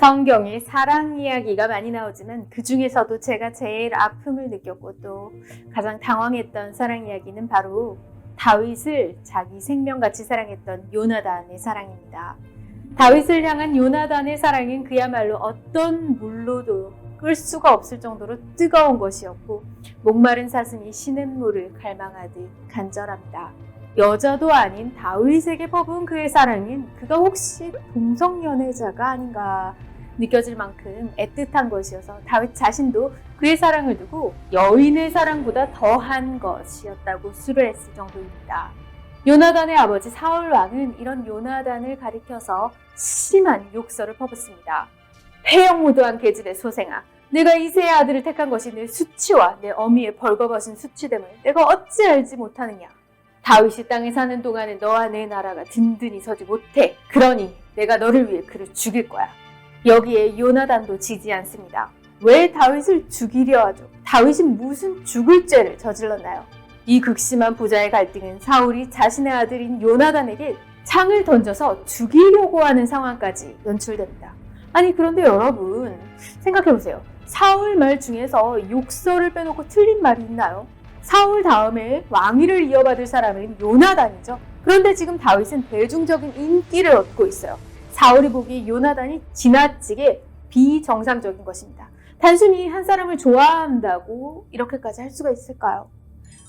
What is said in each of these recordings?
성경에 사랑 이야기가 많이 나오지만 그 중에서도 제가 제일 아픔을 느꼈고 또 가장 당황했던 사랑 이야기는 바로 다윗을 자기 생명같이 사랑했던 요나단의 사랑입니다. 다윗을 향한 요나단의 사랑은 그야말로 어떤 물로도 끌 수가 없을 정도로 뜨거운 것이었고 목마른 사슴이 시냇물을 갈망하듯 간절합니다. 여자도 아닌 다윗에게 퍼부은 그의 사랑은 그가 혹시 동성연애자가 아닌가 느껴질 만큼 애틋한 것이어서 다윗 자신도 그의 사랑을 두고 여인의 사랑보다 더한 것이었다고 수려했을 정도입니다. 요나단의 아버지 사울 왕은 이런 요나단을 가리켜서 심한 욕설을 퍼붓습니다. 패역무도한 계집의 소생아, 내가 이새의 아들을 택한 것이 내 수치와 내 어미의 벌거벗은 수치됨을 내가 어찌 알지 못하느냐. 다윗이 땅에 사는 동안에 너와 내 나라가 든든히 서지 못해. 그러니 내가 너를 위해 그를 죽일 거야. 여기에 요나단도 지지 않습니다. 왜 다윗을 죽이려 하죠? 다윗이 무슨 죽을 죄를 저질렀나요? 이 극심한 부자의 갈등은 사울이 자신의 아들인 요나단에게 창을 던져서 죽이려고 하는 상황까지 연출됩니다. 아니 그런데 여러분 생각해보세요. 사울 말 중에서 욕설을 빼놓고 틀린 말이 있나요? 사울 다음에 왕위를 이어받을 사람은 요나단이죠. 그런데 지금 다윗은 대중적인 인기를 얻고 있어요. 사울이 보기에 요나단이 지나치게 비정상적인 것입니다. 단순히 한 사람을 좋아한다고 이렇게까지 할 수가 있을까요?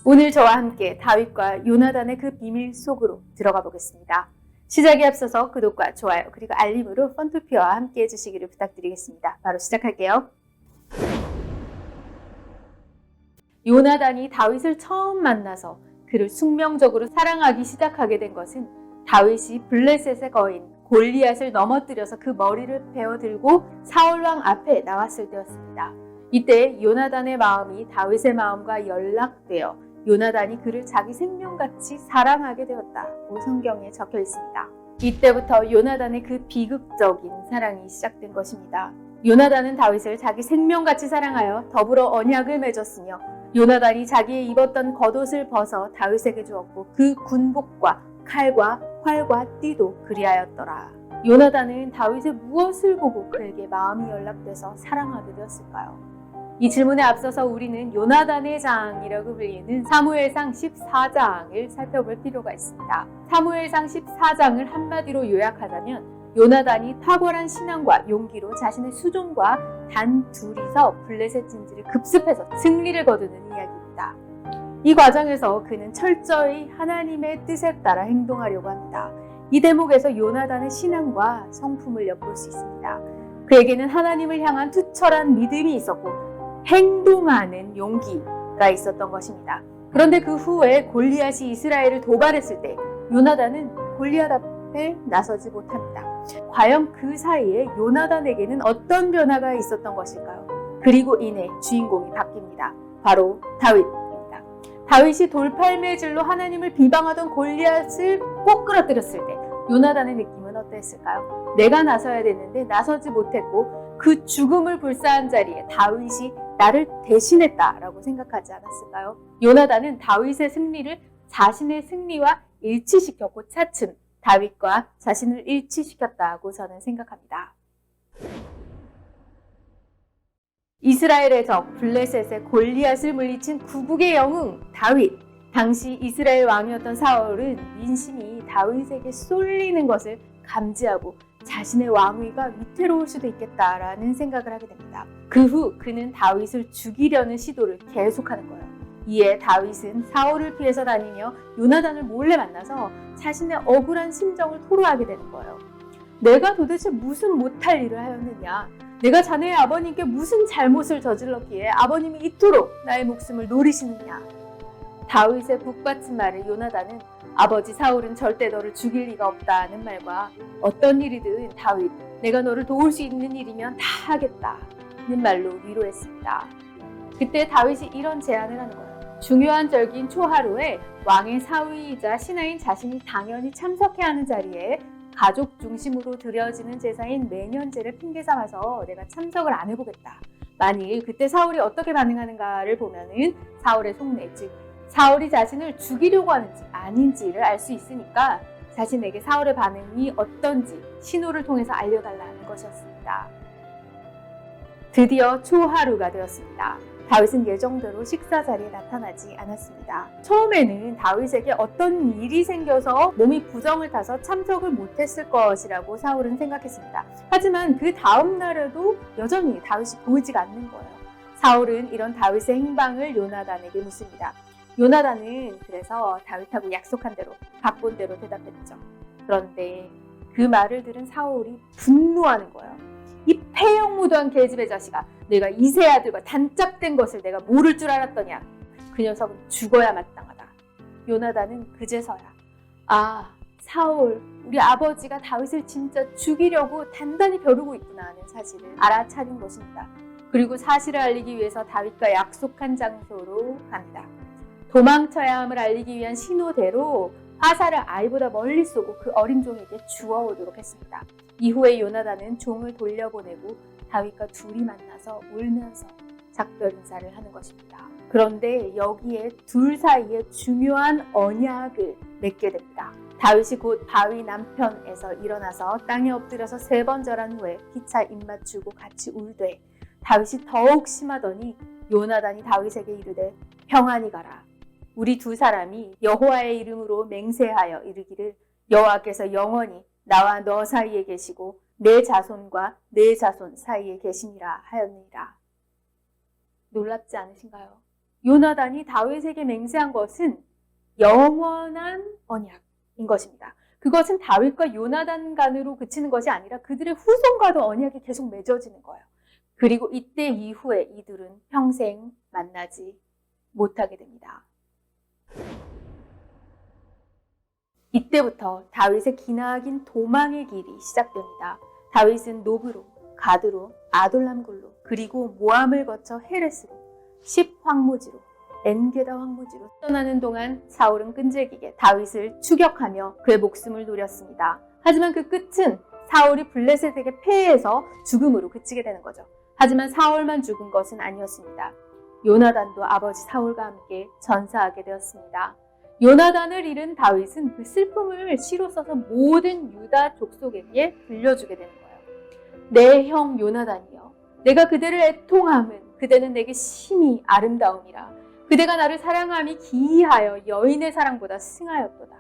오늘 저와 함께 다윗과 요나단의 그 비밀 속으로 들어가 보겠습니다. 시작에 앞서서 구독과 좋아요 그리고 알림으로 펀투피어와 함께 해주시기를 부탁드리겠습니다. 바로 시작할게요. 요나단이 다윗을 처음 만나서 그를 숙명적으로 사랑하기 시작하게 된 것은 다윗이 블레셋의 거인 골리앗을 넘어뜨려서 그 머리를 베어들고 사울왕 앞에 나왔을 때였습니다. 이때 요나단의 마음이 다윗의 마음과 연락되어 요나단이 그를 자기 생명같이 사랑하게 되었다고 성경에 적혀 있습니다. 이때부터 요나단의 그 비극적인 사랑이 시작된 것입니다. 요나단은 다윗을 자기 생명같이 사랑하여 더불어 언약을 맺었으며 요나단이 자기의 입었던 겉옷을 벗어 다윗에게 주었고 그 군복과 칼과 활과 띠도 그리하였더라. 요나단은 다윗의 무엇을 보고 그에게 마음이 연락돼서 사랑하게 되었을까요? 이 질문에 앞서서 우리는 요나단의 장이라고 불리는 사무엘상 14장을 살펴볼 필요가 있습니다. 사무엘상 14장을 한마디로 요약하자면 요나단이 탁월한 신앙과 용기로 자신의 수종과 단 둘이서 블레셋 진지를 급습해서 승리를 거두는 이야기입니다. 이 과정에서 그는 철저히 하나님의 뜻에 따라 행동하려고 합니다. 이 대목에서 요나단의 신앙과 성품을 엿볼 수 있습니다. 그에게는 하나님을 향한 투철한 믿음이 있었고 행동하는 용기가 있었던 것입니다. 그런데 그 후에 골리앗이 이스라엘을 도발했을 때 요나단은 골리앗 앞에 나서지 못합니다. 과연 그 사이에 요나단에게는 어떤 변화가 있었던 것일까요? 그리고 이내 주인공이 바뀝니다. 바로 다윗입니다. 다윗이 돌팔매질로 하나님을 비방하던 골리앗을 꼭 끌어들였을 때 요나단의 느낌은 어땠을까요? 내가 나서야 되는데 나서지 못했고 그 죽음을 불사한 자리에 다윗이 나를 대신했다라고 생각하지 않았을까요? 요나단은 다윗의 승리를 자신의 승리와 일치시켰고 차츰 다윗과 자신을 일치시켰다고 저는 생각합니다. 이스라엘의 적 블레셋의 골리앗을 물리친 구국의 영웅 다윗. 당시 이스라엘 왕이었던 사울은 민심이 다윗에게 쏠리는 것을 감지하고 자신의 왕위가 위태로울 수도 있겠다라는 생각을 하게 됩니다. 그 후 그는 다윗을 죽이려는 시도를 계속하는 거예요. 이에 다윗은 사울을 피해서 다니며 요나단을 몰래 만나서 자신의 억울한 심정을 토로하게 되는 거예요. 내가 도대체 무슨 못할 일을 하였느냐? 내가 자네의 아버님께 무슨 잘못을 저질렀기에 아버님이 이토록 나의 목숨을 노리시느냐? 다윗의 북받친 말을 요나단은 아버지 사울은 절대 너를 죽일 리가 없다는 말과 어떤 일이든 다윗, 내가 너를 도울 수 있는 일이면 다 하겠다는 말로 위로했습니다. 그때 다윗이 이런 제안을 하는 거예요. 중요한 절기인 초하루에 왕의 사위이자 신하인 자신이 당연히 참석해야 하는 자리에 가족 중심으로 드려지는 제사인 매년제를 핑계 삼아서 내가 참석을 안 해보겠다. 만일 그때 사울이 어떻게 반응하는가를 보면은 사울의 속내, 즉 사울이 자신을 죽이려고 하는지 아닌지를 알 수 있으니까 자신에게 사울의 반응이 어떤지 신호를 통해서 알려달라는 것이었습니다. 드디어 초하루가 되었습니다. 다윗은 예정대로 식사 자리에 나타나지 않았습니다. 처음에는 다윗에게 어떤 일이 생겨서 몸이 부정을 타서 참석을 못했을 것이라고 사울은 생각했습니다. 하지만 그 다음 날에도 여전히 다윗이 보이지가 않는 거예요. 사울은 이런 다윗의 행방을 요나단에게 묻습니다. 요나단은 그래서 다윗하고 약속한 대로 바쁜 대로 대답했죠. 그런데 그 말을 들은 사울이 분노하는 거예요. 이 폐영무도한 계집의 자식아, 내가 이세 아들과 단짝된 것을 내가 모를 줄 알았더냐. 그 녀석은 죽어야 마땅하다. 요나단은 그제서야 사울, 우리 아버지가 다윗을 진짜 죽이려고 단단히 벼르고 있구나 하는 사실을 알아차린 것입니다. 그리고 사실을 알리기 위해서 다윗과 약속한 장소로 갑니다. 도망쳐야 함을 알리기 위한 신호대로 화살을 아이보다 멀리 쏘고 그 어린 종에게 주워오도록 했습니다. 이후에 요나단은 종을 돌려보내고 다윗과 둘이 만나서 울면서 작별 인사를 하는 것입니다. 그런데 여기에 둘 사이에 중요한 언약을 맺게 됩니다. 다윗이 곧 바위 남편에서 일어나서 땅에 엎드려서 3번 절한 후에 피차 입 맞추고 같이 울되 다윗이 더욱 심하더니 요나단이 다윗에게 이르되 평안히 가라. 우리 두 사람이 여호와의 이름으로 맹세하여 이르기를 여호와께서 영원히 나와 너 사이에 계시고 내 자손과 내 자손 사이에 계시니라 하였느니라. 놀랍지 않으신가요? 요나단이 다윗에게 맹세한 것은 영원한 언약인 것입니다. 그것은 다윗과 요나단 간으로 그치는 것이 아니라 그들의 후손과도 언약이 계속 맺어지는 거예요. 그리고 이때 이후에 이들은 평생 만나지 못하게 됩니다. 이때부터 다윗의 기나긴 도망의 길이 시작됩니다. 다윗은 노브로, 가드로, 아돌람굴로, 그리고 모함을 거쳐 헤레스로, 10황무지로, 엔게다 황무지로 떠나는 동안 사울은 끈질기게 다윗을 추격하며 그의 목숨을 노렸습니다. 하지만 그 끝은 사울이 블레셋에게 패해서 죽음으로 그치게 되는 거죠. 하지만 사울만 죽은 것은 아니었습니다. 요나단도 아버지 사울과 함께 전사하게 되었습니다. 요나단을 잃은 다윗은 그 슬픔을 시로 써서 모든 유다 족속에게 들려주게 되는 거예요. 내 형 요나단이여, 내가 그대를 애통함은 그대는 내게 심히 아름다움이라. 그대가 나를 사랑함이 기이하여 여인의 사랑보다 승하였도다.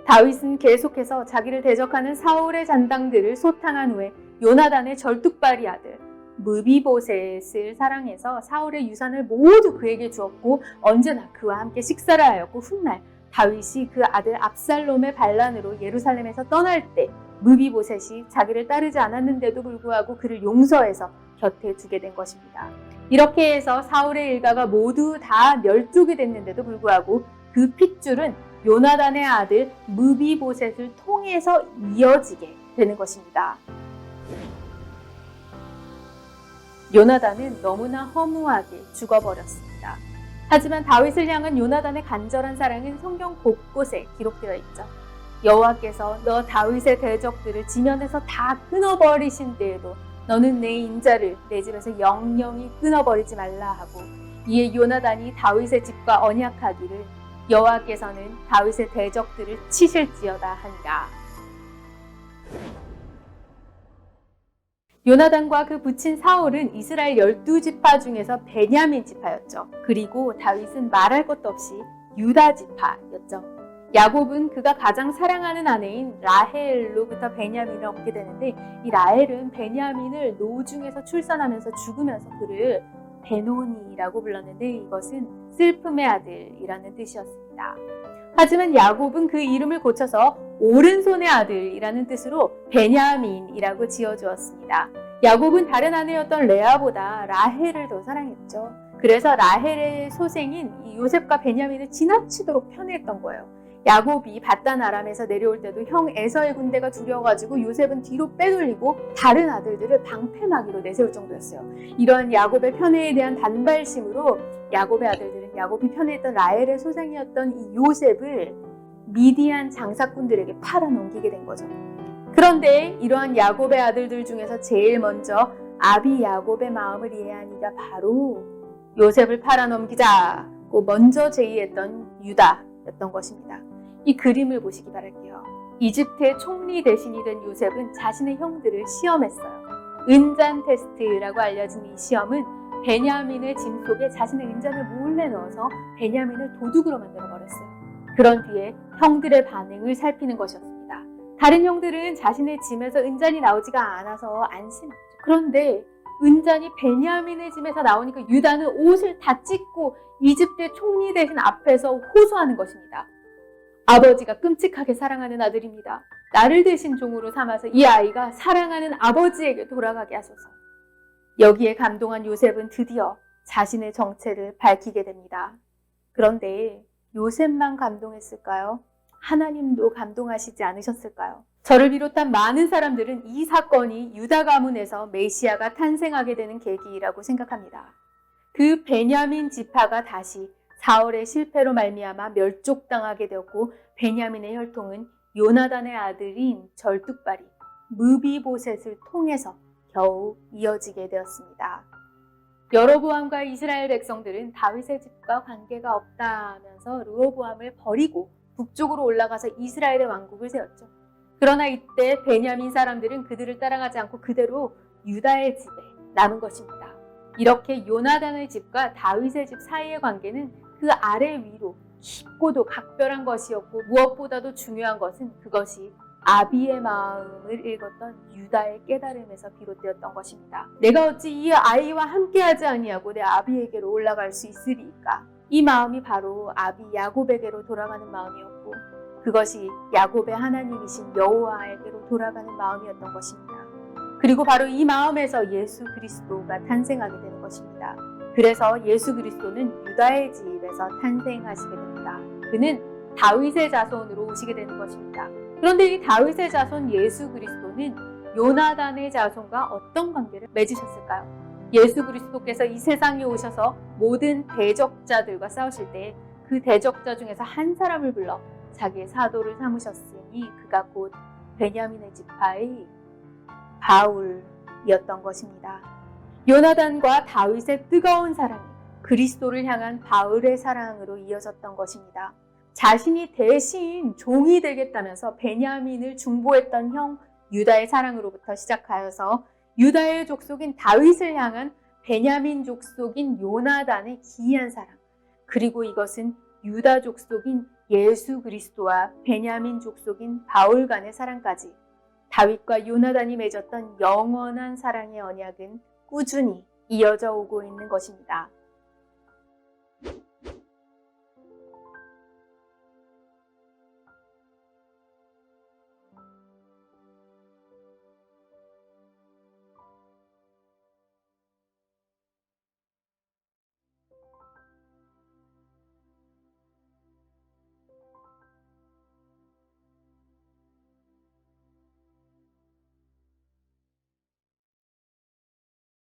다윗은 계속해서 자기를 대적하는 사울의 잔당들을 소탕한 후에 요나단의 절뚝발이 아들 무비보셋을 사랑해서 사울의 유산을 모두 그에게 주었고 언제나 그와 함께 식사를 하였고 훗날 다윗이 그 아들 압살롬의 반란으로 예루살렘에서 떠날 때 무비보셋이 자기를 따르지 않았는데도 불구하고 그를 용서해서 곁에 두게 된 것입니다. 이렇게 해서 사울의 일가가 모두 다 멸족이 됐는데도 불구하고 그 핏줄은 요나단의 아들 무비보셋을 통해서 이어지게 되는 것입니다. 요나단은 너무나 허무하게 죽어버렸습니다. 하지만 다윗을 향한 요나단의 간절한 사랑은 성경 곳곳에 기록되어 있죠. 여호와께서 너 다윗의 대적들을 지면에서 다 끊어버리신 때에도 너는 내 인자를 내 집에서 영영히 끊어버리지 말라 하고, 이에 요나단이 다윗의 집과 언약하기를 여호와께서는 다윗의 대적들을 치실지어다 하니라. 요나단과 그 부친 사울은 이스라엘 12지파 중에서 베냐민 지파였죠. 그리고 다윗은 말할 것도 없이 유다 지파였죠. 야곱은 그가 가장 사랑하는 아내인 라헬로부터 베냐민을 얻게 되는데, 이 라헬은 베냐민을 노중에서 출산하면서 죽으면서 그를 베노니라고 불렀는데 이것은 슬픔의 아들이라는 뜻이었습니다. 하지만 야곱은 그 이름을 고쳐서 오른손의 아들이라는 뜻으로 베냐민이라고 지어주었습니다. 야곱은 다른 아내였던 레아보다 라헬을 더 사랑했죠. 그래서 라헬의 소생인 이 요셉과 베냐민을 지나치도록 편애했던 거예요. 야곱이 바단 아람에서 내려올 때도 형 에서의 군대가 두려워가지고 요셉은 뒤로 빼돌리고 다른 아들들을 방패막이로 내세울 정도였어요. 이러한 야곱의 편애에 대한 단발심으로 야곱의 아들들은 야곱이 편애했던 라헬의 소생이었던 이 요셉을 미디안 장사꾼들에게 팔아넘기게 된 거죠. 그런데 이러한 야곱의 아들들 중에서 제일 먼저 아비 야곱의 마음을 이해한 이가 바로 요셉을 팔아넘기자고 먼저 제의했던 유다였던 것입니다. 이 그림을 보시기 바랄게요. 이집트의 총리 대신이 된 요셉은 자신의 형들을 시험했어요. 은잔 테스트라고 알려진 이 시험은 베냐민의 짐 속에 자신의 은잔을 몰래 넣어서 베냐민을 도둑으로 만들어버렸어요. 그런 뒤에 형들의 반응을 살피는 것이었습니다. 다른 형들은 자신의 짐에서 은잔이 나오지가 않아서 안심했죠. 그런데 은잔이 베냐민의 짐에서 나오니까 유다는 옷을 다 찢고 이집트의 총리 대신 앞에서 호소하는 것입니다. 아버지가 끔찍하게 사랑하는 아들입니다. 나를 대신 종으로 삼아서 이 아이가 사랑하는 아버지에게 돌아가게 하소서. 여기에 감동한 요셉은 드디어 자신의 정체를 밝히게 됩니다. 그런데 요셉만 감동했을까요? 하나님도 감동하시지 않으셨을까요? 저를 비롯한 많은 사람들은 이 사건이 유다 가문에서 메시아가 탄생하게 되는 계기라고 생각합니다. 그 베냐민 지파가 다시 사울의 실패로 말미암아 멸족당하게 되었고 베냐민의 혈통은 요나단의 아들인 절뚝발이 무비보셋을 통해서 겨우 이어지게 되었습니다. 여로보암과 이스라엘 백성들은 다윗의 집과 관계가 없다면서 르호보암을 버리고 북쪽으로 올라가서 이스라엘의 왕국을 세웠죠. 그러나 이때 베냐민 사람들은 그들을 따라가지 않고 그대로 유다의 집에 남은 것입니다. 이렇게 요나단의 집과 다윗의 집 사이의 관계는 그 아래 위로 깊고도 각별한 것이었고 무엇보다도 중요한 것은 그것이 아비의 마음을 읽었던 유다의 깨달음에서 비롯되었던 것입니다. 내가 어찌 이 아이와 함께하지 아니하고 내 아비에게로 올라갈 수 있으리까? 이 마음이 바로 아비 야곱에게로 돌아가는 마음이었고 그것이 야곱의 하나님이신 여호와에게로 돌아가는 마음이었던 것입니다. 그리고 바로 이 마음에서 예수 그리스도가 탄생하게 되는 것입니다. 그래서 예수 그리스도는 유다의 집에서 탄생하시게 됩니다. 그는 다윗의 자손으로 오시게 되는 것입니다. 그런데 이 다윗의 자손 예수 그리스도는 요나단의 자손과 어떤 관계를 맺으셨을까요? 예수 그리스도께서 이 세상에 오셔서 모든 대적자들과 싸우실 때 그 대적자 중에서 한 사람을 불러 자기의 사도를 삼으셨으니 그가 곧 베냐민의 지파의 바울이었던 것입니다. 요나단과 다윗의 뜨거운 사랑이 그리스도를 향한 바울의 사랑으로 이어졌던 것입니다. 자신이 대신 종이 되겠다면서 베냐민을 중보했던 형 유다의 사랑으로부터 시작하여서 유다의 족속인 다윗을 향한 베냐민 족속인 요나단의 기이한 사랑, 그리고 이것은 유다 족속인 예수 그리스도와 베냐민 족속인 바울 간의 사랑까지 다윗과 요나단이 맺었던 영원한 사랑의 언약은 꾸준히 이어져 오고 있는 것입니다.